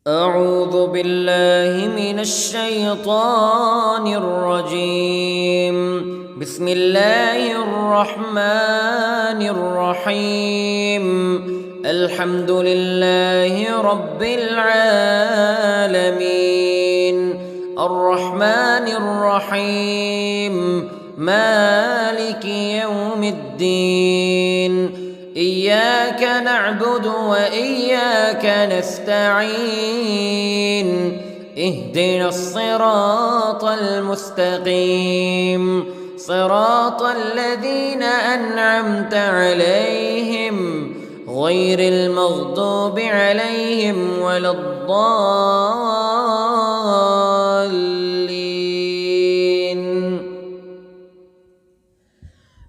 أعوذ بالله من الشيطان الرجيم. بسم الله الرحمن الرحيم. الحمد لله رب العالمين الرحمن الرحيم مالك يوم الدين. إياك نعبد وإياك نستعين. اهدنا الصراط المستقيم صراط الذين أنعمت عليهم غير المغضوب عليهم ولا الضالين.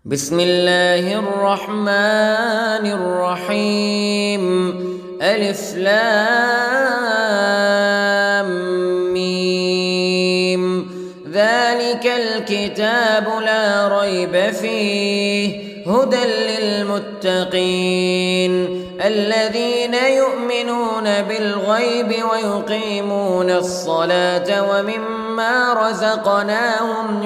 بسم الله الرحمن الرحيم. ألف لام ميم. ذلك الكتاب لا ريب فيه هدى للمتقين الذين يؤمنون بالغيب ويقيمون الصلاة ومما رزقناهم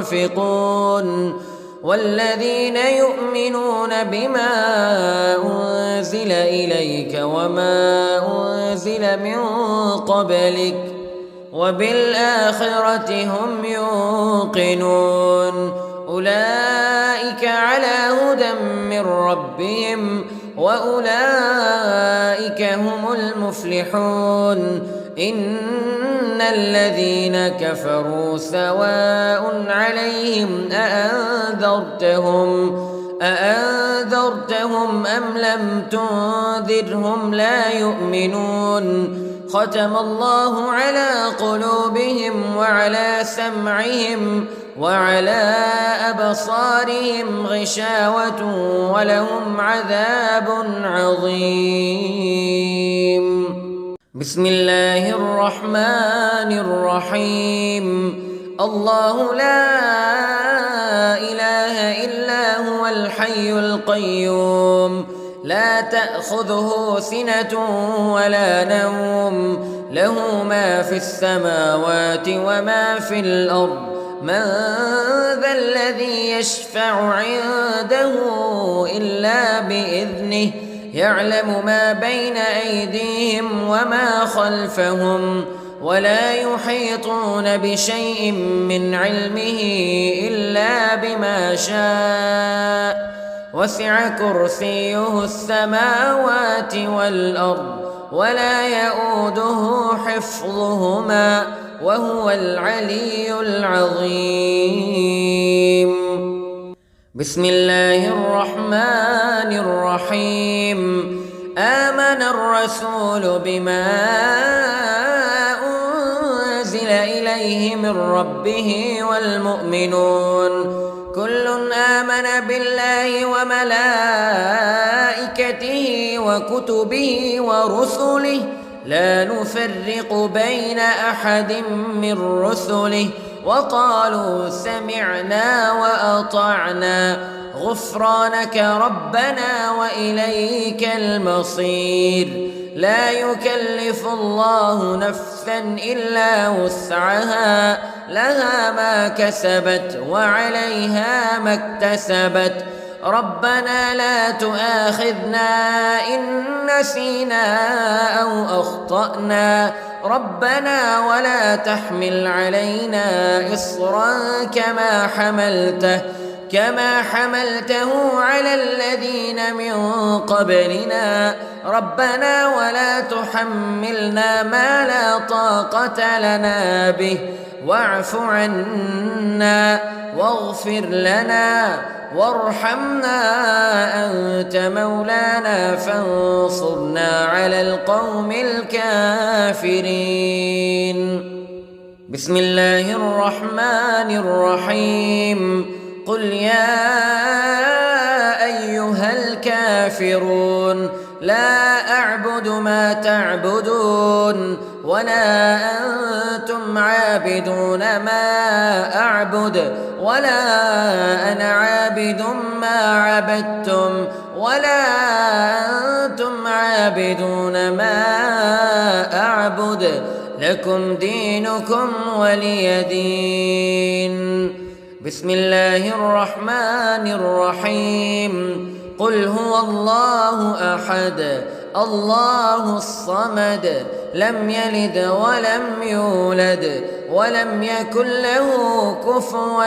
ينفقون والذين يؤمنون بما أنزل إليك وما أنزل من قبلك وبالآخرة هم يوقنون. أولئك على هدى من ربهم وأولئك هم المفلحون. إن الذين كفروا سواء عليهم أأنذرتهم أم لم تنذرهم لا يؤمنون. ختم الله على قلوبهم وعلى سمعهم وعلى أبصارهم غشاوة ولهم عذاب عظيم. بسم الله الرحمن الرحيم. الله لا إله إلا هو الحي القيوم لا تأخذه سنة ولا نوم له ما في السماوات وما في الأرض. من ذا الذي يشفع عنده إلا بإذنه يعلم ما بين أيديهم وما خلفهم ولا يحيطون بشيء من علمه إلا بما شاء. وسع كرسيه السماوات والأرض ولا يؤوده حفظهما وهو العلي العظيم. بسم الله الرحمن الرحيم. آمن الرسول بما أنزل إليه من ربه والمؤمنون كل آمن بالله وملائكته وكتبه ورسله لا نفرق بين أحد من رسله وقالوا سمعنا وأطعنا غفرانك ربنا وإليك المصير. لا يكلف الله نفسا إلا وسعها لها ما كسبت وعليها ما اكتسبت. ربنا لا تؤاخذنا إن نسينا أو أخطأنا ربنا ولا تحمل علينا إصرا كما حملته على الذين من قبلنا ربنا ولا تحملنا ما لا طاقة لنا به واعف عنا واغفر لنا وارحمنا أنت مولانا فانصرنا على القوم الكافرين. بسم الله الرحمن الرحيم. قل يا أيها الكافرون لا أعبد ما تعبدون ولا أنتم عابدون ما أعبد ولا أنا عابد ما عبدتم ولا أنتم عابدون ما أعبد لكم دينكم ولي دين. بسم الله الرحمن الرحيم. قل هو الله أحد الله الصمد لم يلد ولم يولد ولم يكن له كفوا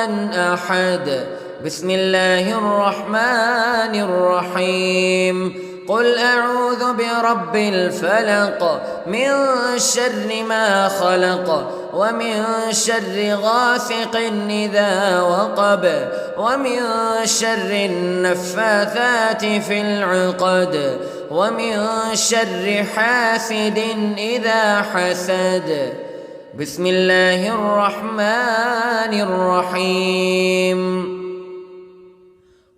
أحد. بسم الله الرحمن الرحيم. قل أعوذ برب الفلق من شر ما خلق ومن شر غاسق إذا وقب ومن شر النفاثات في العقد ومن شر حاسد إذا حسد. بسم الله الرحمن الرحيم.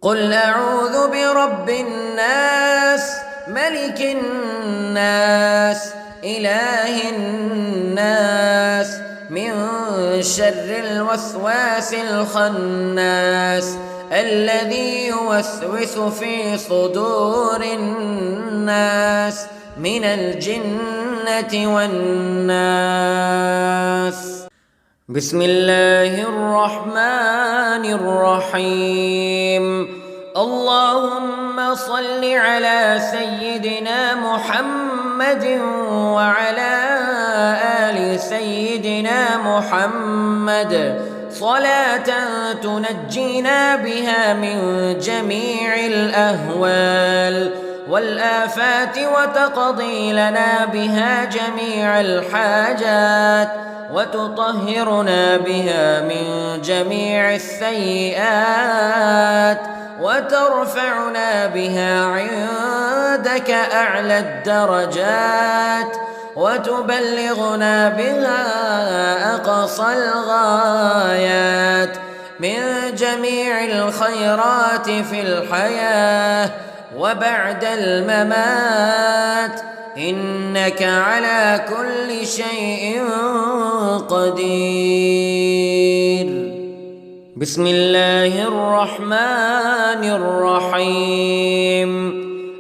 قل أعوذ برب الناس ملك الناس إله الناس من شر الوسواس الخناس الذي يوسوس في صدور الناس من الجنة والناس. بسم الله الرحمن الرحيم. اللهم صل على سيدنا محمد وعلى آل سيدنا محمد صلاة تنجينا بها من جميع الأهوال والآفات وتقضي لنا بها جميع الحاجات وتطهرنا بها من جميع السيئات وترفعنا بها عندك أعلى الدرجات وتبلغنا بها أقصى الغايات من جميع الخيرات في الحياة وبعد الممات إنك على كل شيء قدير. بسم الله الرحمن الرحيم.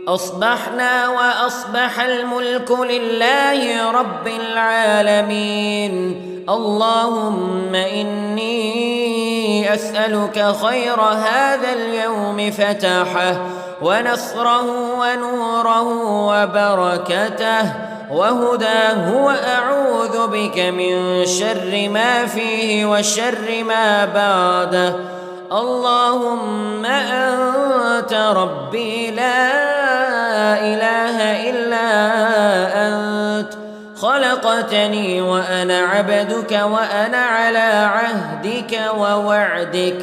أصبحنا وأصبح الملك لله رب العالمين. اللهم إني أسألك خير هذا اليوم فتحه ونصره ونوره وبركته وهداه وأعوذ بك من شر ما فيه وشر ما بعده. اللهم أنت ربي لا إله إلا أنت خلقتني وأنا عبدك وأنا على عهدك ووعدك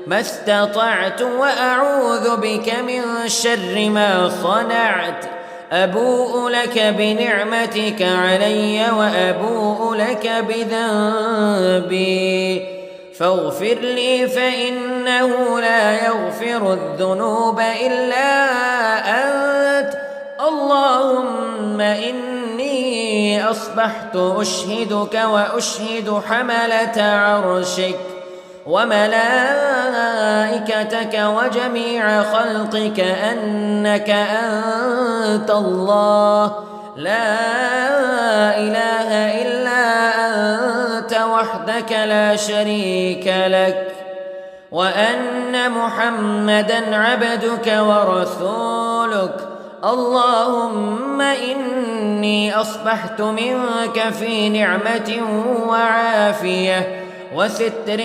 ما استطعت وأعوذ بك من شر ما صنعت. أبوء لك بنعمتك علي وأبوء لك بذنبي فاغفر لي فإنه لا يغفر الذنوب إلا أنت. اللهم إني أصبحت أشهدك وأشهد حملة عرشك وملائكتك وجميع خلقك أنك أنت الله لا إله إلا أنت وحدك لا شريك لك وأن محمدًا عبدك ورسولك. اللهم إني أصبحت منك في نعمة وعافية وستر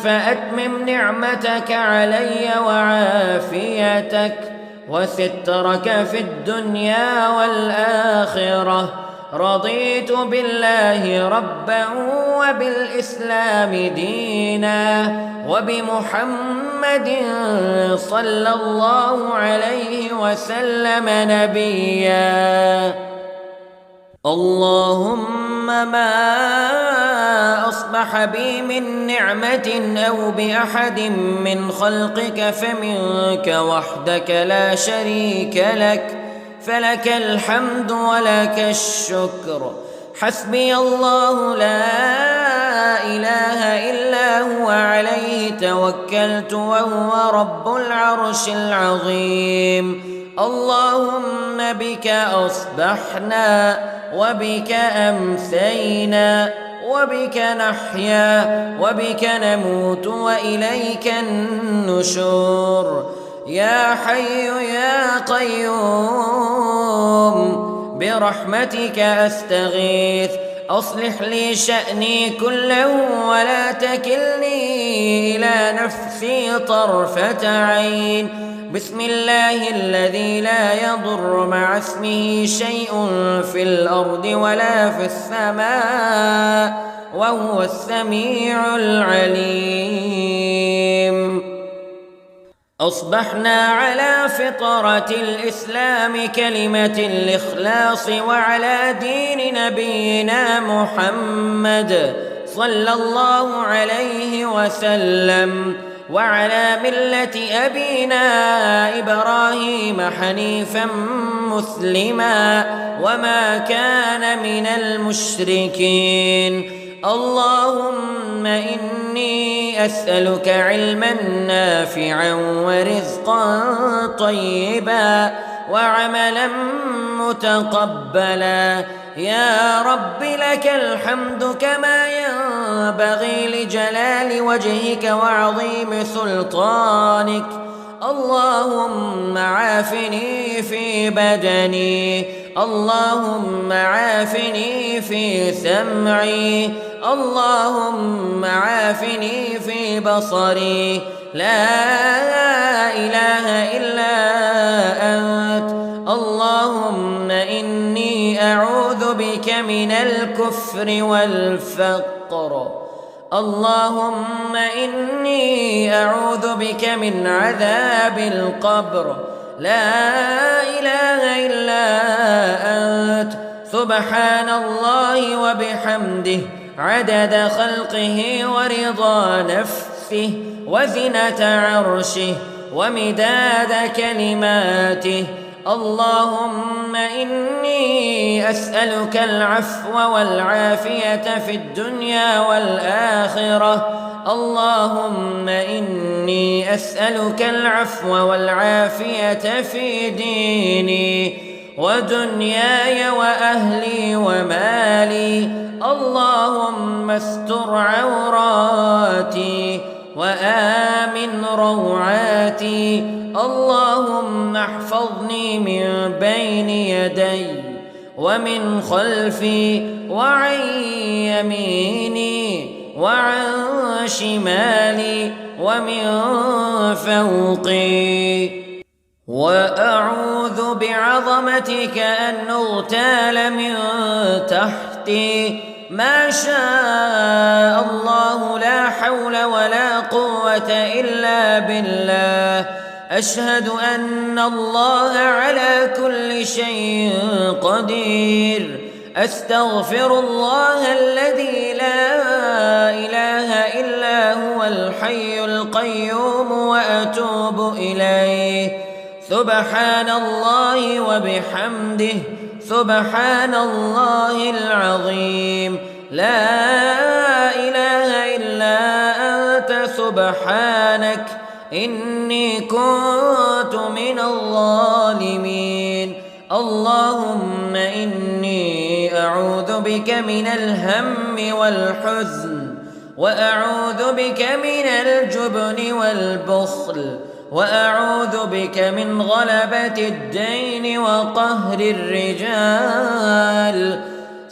فأتمم نعمتك علي وعافيتك وسترك في الدنيا والآخرة. رضيت بالله ربا وبالإسلام دينا وبمحمد صلى الله عليه وسلم نبيا. اللهم ما أصبح بي من نعمة أو بأحد من خلقك فمنك وحدك لا شريك لك فلك الحمد ولك الشكر. حسبي الله لا إله إلا هو عليه توكلت وهو رب العرش العظيم. اللهم بك أصبحنا وبك أمسينا وبك نحيا وبك نموت وإليك النشور. يا حي يا قيوم برحمتك أستغيث، أصلح لي شأني كله ولا تكلني إلى نفسي طرفة عين. بسم الله الذي لا يضر مع اسمه شيء في الأرض ولا في السماء وهو السميع العليم. أصبحنا على فطرة الإسلام كلمة الإخلاص وعلى دين نبينا محمد صلى الله عليه وسلم وعلى ملة أبينا إبراهيم حنيفا مسلما وما كان من المشركين. اللهم إني أسألك علما نافعا ورزقا طيبا وعملا متقبلا. يا رب لك الحمد كما ينبغي لجلال وجهك وعظيم سلطانك. اللهم عافني في بدني، اللهم عافني في سمعي، اللهم عافني في بصري. لا إله إلا أنت. اللهم إني أعوذ بك من الكفر والفقر. اللهم إني أعوذ بك من عذاب القبر. لا إله إلا أنت. سبحان الله وبحمده عدد خلقه ورضا نفسه وزنة عرشه ومداد كلماته. اللهم إني أسألك العفو والعافية في الدنيا والآخرة. اللهم إني أسألك العفو والعافية في ديني ودنياي وأهلي ومالي. اللهم استر عوراتي وآمن روعاتي. اللهم احفظني من بين يدي ومن خلفي وعن يميني وعن شمالي ومن فوقي. وأعوذ بعظمتك أن أغتال من تحتي. ما شاء الله لا حول ولا قوة إلا بالله. أشهد أن الله على كل شيء قدير. أستغفر الله الذي لا إله إلا هو الحي القيوم وأتوب إليه. سبحان الله وبحمده سبحان الله العظيم. لا إله إلا أنت سبحانك إني كنت من الظالمين. اللهم إني أعوذ بك من الهم والحزن وأعوذ بك من الجبن والبخل وأعوذ بك من غلبة الدين وقهر الرجال.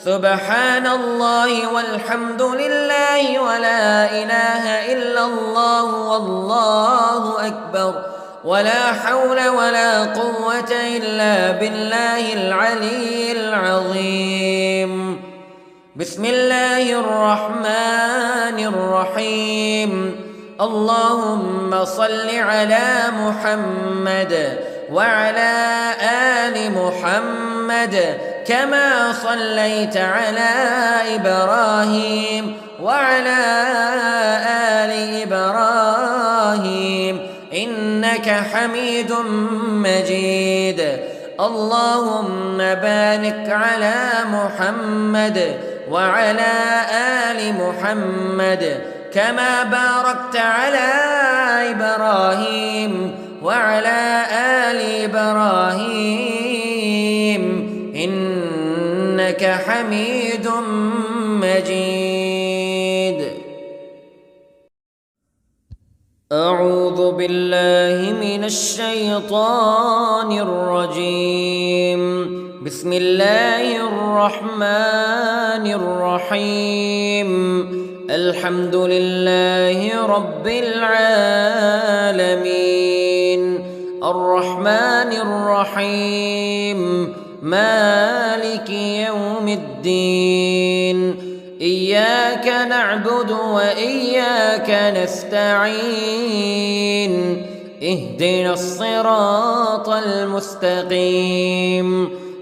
سبحان الله والحمد لله ولا إله إلا الله والله أكبر ولا حول ولا قوة إلا بالله العلي العظيم. بسم الله الرحمن الرحيم. اللهم صل على محمد وعلى آل محمد كما صليت على إبراهيم وعلى آل إبراهيم إنك حميد مجيد. اللهم بارك على محمد وعلى آل محمد كما باركت على إبراهيم وعلى آل إبراهيم إنك حميد مجيد. أعوذ بالله من الشيطان الرجيم. بسم الله الرحمن الرحيم. الحمد لله رب العالمين الرحمن الرحيم مالك يوم الدين. إياك نعبد وإياك نستعين. اهدنا الصراط المستقيم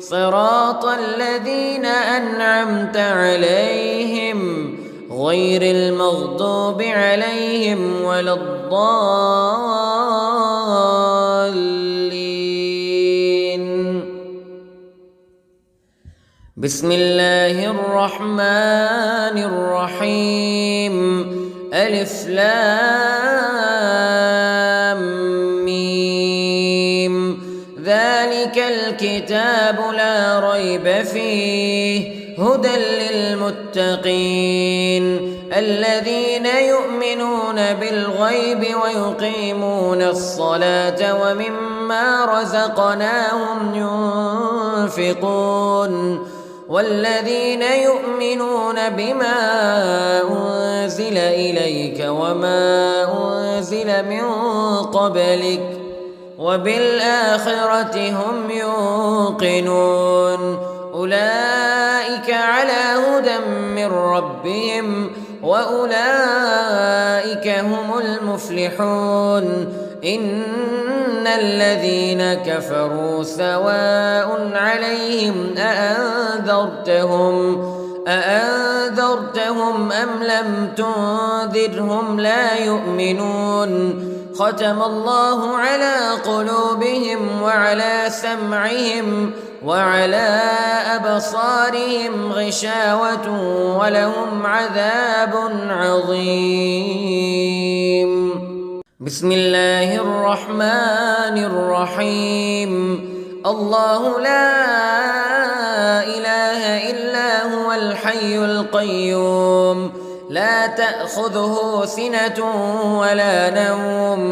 صراط الذين أنعمت عليهم غير المغضوب عليهم ولا الضالين. بسم الله الرحمن الرحيم. ألف لام ميم. ذلك الكتاب لا ريب فيه هدى للمتقين الذين يؤمنون بالغيب ويقيمون الصلاة ومما رزقناهم ينفقون والذين يؤمنون بما أنزل إليك وما أنزل من قبلك وبالآخرة هم يوقنون. أولئك على هدى من ربهم وأولئك هم المفلحون. إن الذين كفروا سواء عليهم أأنذرتهم أم لم تنذرهم لا يؤمنون. ختم الله على قلوبهم وعلى سمعهم وعلى أبصارهم غشاوة ولهم عذاب عظيم. بسم الله الرحمن الرحيم. الله لا إله إلا هو الحي القيوم لا تأخذه سنة ولا نوم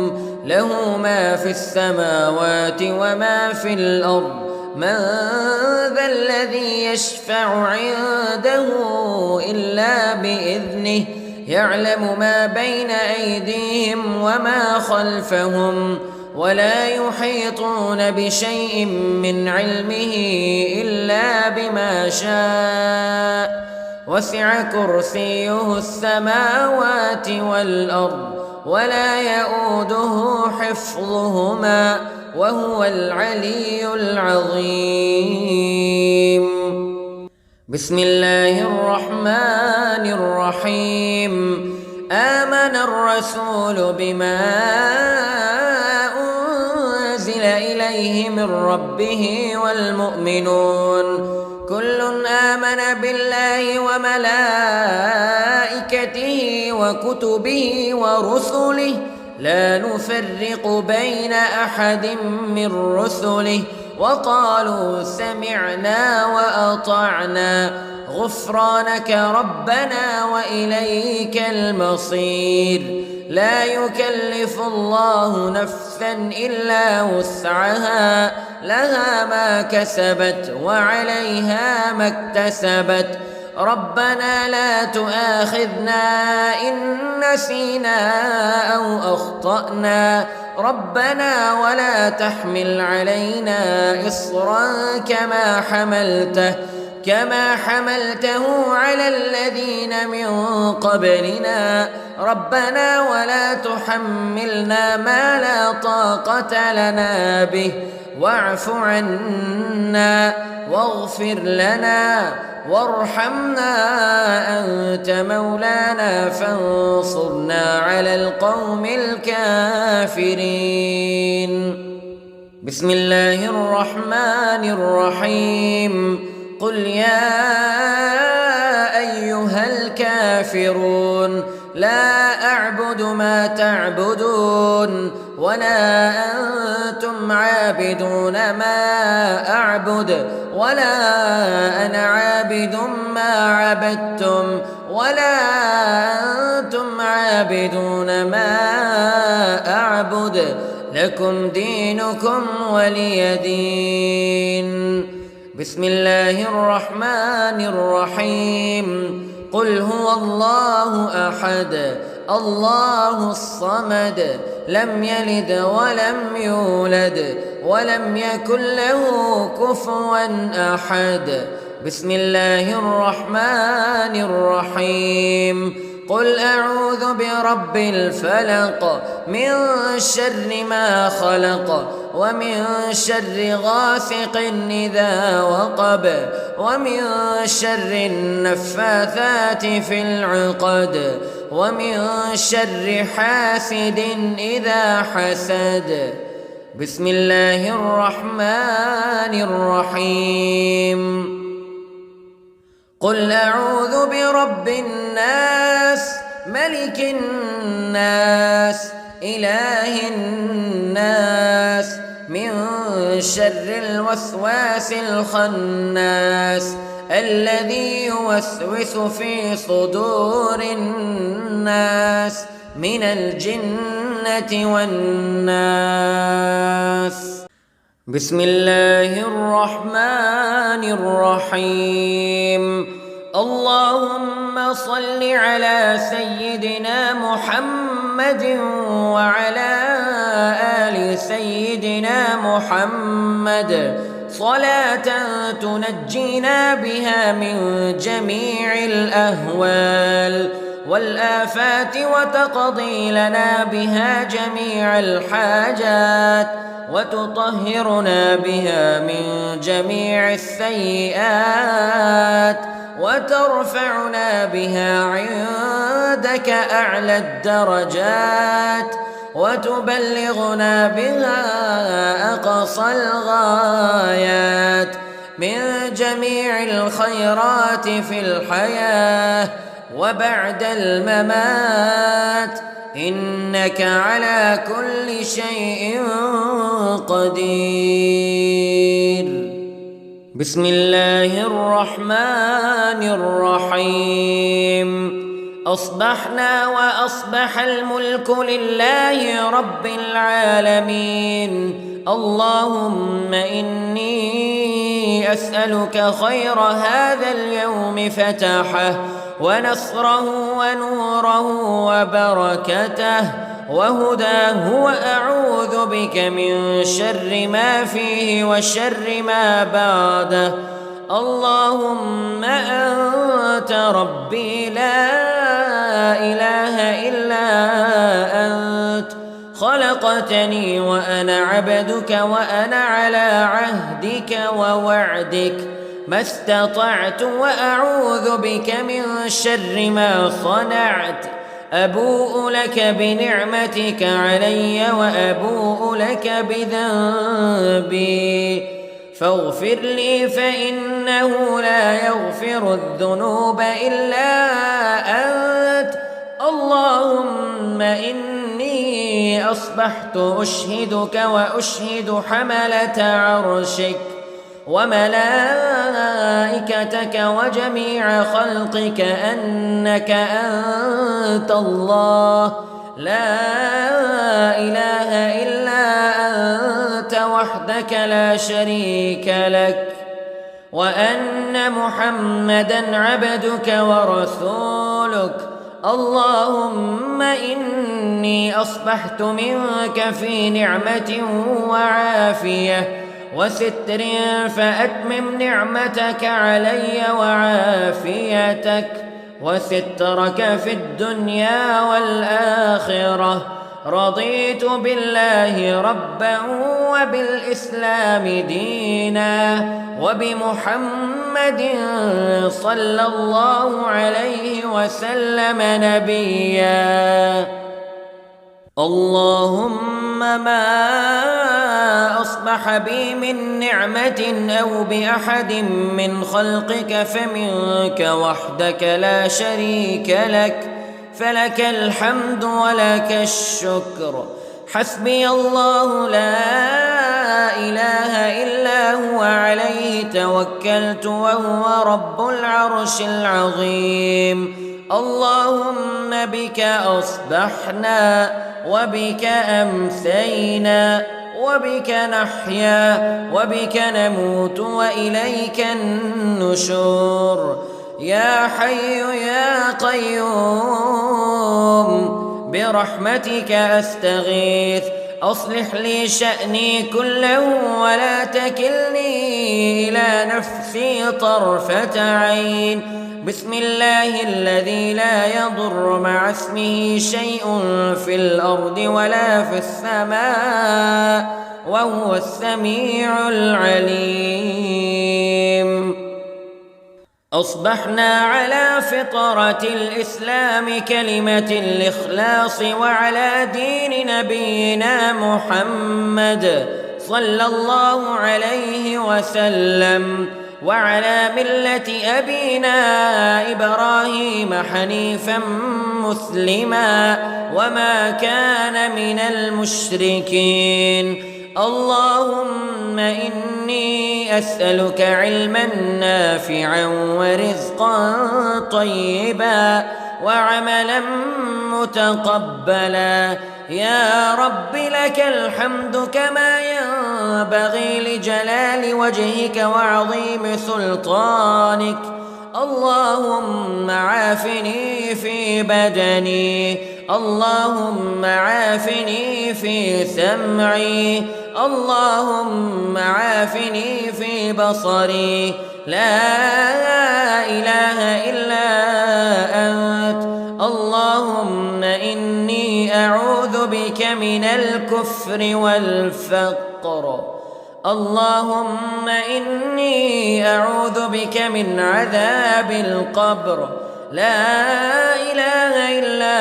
له ما في السماوات وما في الأرض. من ذا الذي يشفع عنده إلا بإذنه يعلم ما بين أيديهم وما خلفهم ولا يحيطون بشيء من علمه إلا بما شاء. وسع كرسيه السماوات والأرض ولا يؤوده حفظهما وهو العلي العظيم. بسم الله الرحمن الرحيم. آمن الرسول بما أنزل إليه من ربه والمؤمنون كل آمن بالله وملائكته وكتبه ورسله لا نفرق بين أحد من رسله وقالوا سمعنا وأطعنا غفرانك ربنا وإليك المصير. لا يكلف الله نفسا إلا وسعها لها ما كسبت وعليها ما اكتسبت. ربنا لا تؤاخذنا إن نسينا أو أخطأنا ربنا ولا تحمل علينا إصرا كما حملته على الذين من قبلنا ربنا ولا تحملنا ما لا طاقة لنا به واعف عنا واغفر لنا وارحمنا أنت مولانا فانصرنا على القوم الكافرين. بسم الله الرحمن الرحيم. قل يا أيها الكافرون لا أعبد ما تعبدون ولا أنتم عابدون ما أعبد ولا أنا عابد ما عبدتم ولا أنتم عابدون ما أعبد لكم دينكم ولي دين. بسم الله الرحمن الرحيم. قل هو الله أحد الله الصمد لم يلد ولم يولد ولم يكن له كفوا أحد. بسم الله الرحمن الرحيم. قل أعوذ برب الفلق من شر ما خلق ومن شر غاسق إذا وقب ومن شر النفاثات في العقد ومن شر حاسد إذا حسد. بسم الله الرحمن الرحيم. قل أعوذ برب الناس ملك الناس إله الناس من شر الوسواس الخناس الذي يوسوس في صدور الناس من الجنة والناس. بسم الله الرحمن الرحيم. اللهم صل على سيدنا محمد وعلى آل سيدنا محمد صلاة تنجينا بها من جميع الأهوال والآفات وتقضي لنا بها جميع الحاجات وتطهرنا بها من جميع السيئات وترفعنا بها عندك أعلى الدرجات وتبلغنا بها أقصى الغايات من جميع الخيرات في الحياة وبعد الممات إنك على كل شيء قدير. بسم الله الرحمن الرحيم. أصبحنا وأصبح الملك لله رب العالمين. اللهم إني أسألك خير هذا اليوم فتحه ونصره ونوره وبركته وهداه وأعوذ بك من شر ما فيه وشر ما بعده. اللهم أنت ربي لا إله إلا أنت خلقتني وأنا عبدك وأنا على عهدك ووعدك ما استطعت وأعوذ بك من شر ما صنعت. أبوء لك بنعمتك علي وأبوء لك بذنبي فاغفر لي فإنه لا يغفر الذنوب إلا أنت. اللهم إني أصبحت أشهدك وأشهد حملة عرشك وملائكتك وجميع خلقك أنك أنت الله لا إله إلا أنت وحدك لا شريك لك وأن محمدًا عبدك ورسولك. اللهم إني أصبحت منك في نعمة وعافية وستر فأتمم نعمتك علي وعافيتك وسترك في الدنيا والآخرة. رضيت بالله ربا وبالإسلام دينا وبمحمد صلى الله عليه وسلم نبيا. اللهم ما أصبح بي من نعمة أو بأحد من خلقك فمنك وحدك لا شريك لك فلك الحمد ولك الشكر حسبي الله لا إله إلا هو عليه توكلت وهو رب العرش العظيم. اللهم بك أصبحنا وبك أمسينا وبك نحيا وبك نموت وإليك النشور. يا حي يا قيوم برحمتك أستغيث، أصلح لي شأني كله ولا تكلني إلى نفسي طرفة عين. بسم الله الذي لا يضر مع اسمه شيء في الأرض ولا في السماء وهو السميع العليم. أصبحنا على فطرة الإسلام كلمة الإخلاص وعلى دين نبينا محمد صلى الله عليه وسلم وعلى ملة أبينا إبراهيم حنيفا مسلما وما كان من المشركين. اللهم إني أسألك علما نافعا ورزقا طيبا وعملا متقبلا. يا رب لك الحمد كما ينبغي لجلال وجهك وعظيم سلطانك. اللهم عافني في بدني، اللهم عافني في سمعي، اللهم عافني في بصري. لا إله إلا أنت. اللهم إني أعوذ بك من الكفر والفقر. اللهم إني أعوذ بك من عذاب القبر. لا إله إلا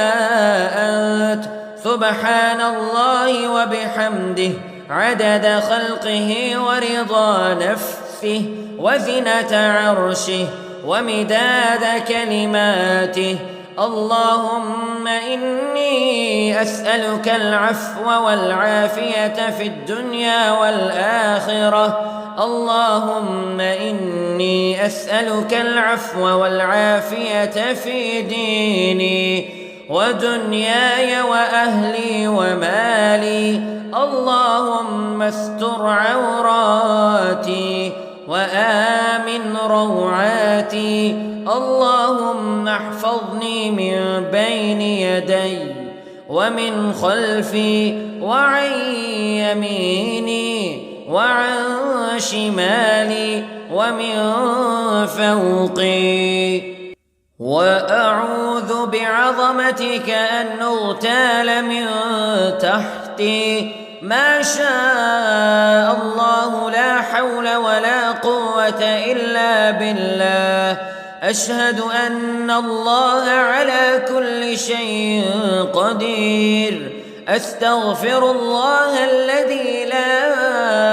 أنت. سبحان الله وبحمده عدد خلقه ورضا نفسه وزنة عرشه ومداد كلماته. اللهم إني أسألك العفو والعافية في الدنيا والآخرة. اللهم إني أسألك العفو والعافية في ديني ودنياي وأهلي ومالي. اللهم استر عوراتي وآمن روعاتي. اللهم احفظني من بين يدي ومن خلفي وعن يميني وعن شمالي ومن فوقي. وأعوذ بعظمتك أن أغتال من تحتي. ما شاء الله لا حول ولا قوة إلا بالله. أشهد أن الله على كل شيء قدير. أستغفر الله الذي لا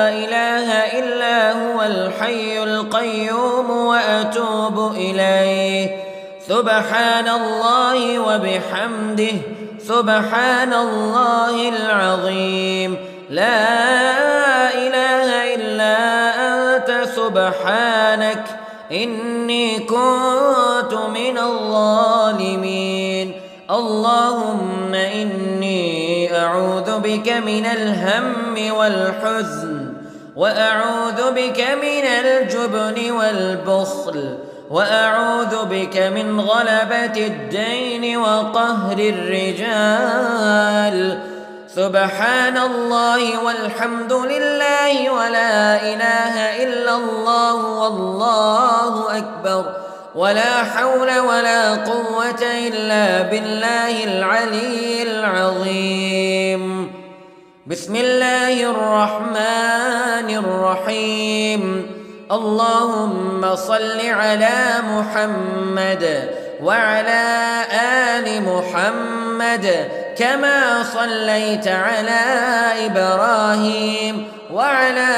إله إلا هو الحي القيوم وأتوب إليه. سبحان الله وبحمده سبحان الله العظيم. لا إله إلا أنت سبحانك إني كنت من الظالمين. اللهم إني أعوذ بك من الهم والحزن وأعوذ بك من الجبن والبخل وأعوذ بك من غلبة الدين وقهر الرجال. سبحان الله والحمد لله ولا إله إلا الله والله أكبر ولا حول ولا قوة إلا بالله العلي العظيم. بسم الله الرحمن الرحيم. اللهم صل على محمد وعلى آل محمد كما صليت على إبراهيم وعلى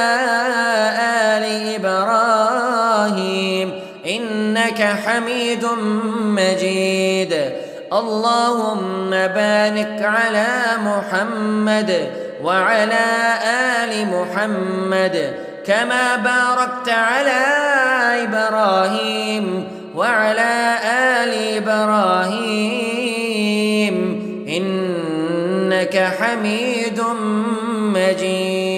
آل إبراهيم إنك حميد مجيد. اللهم بارك على محمد وعلى آل محمد كما باركت على إبراهيم وعلى آل إبراهيم إنك حميد مجيد.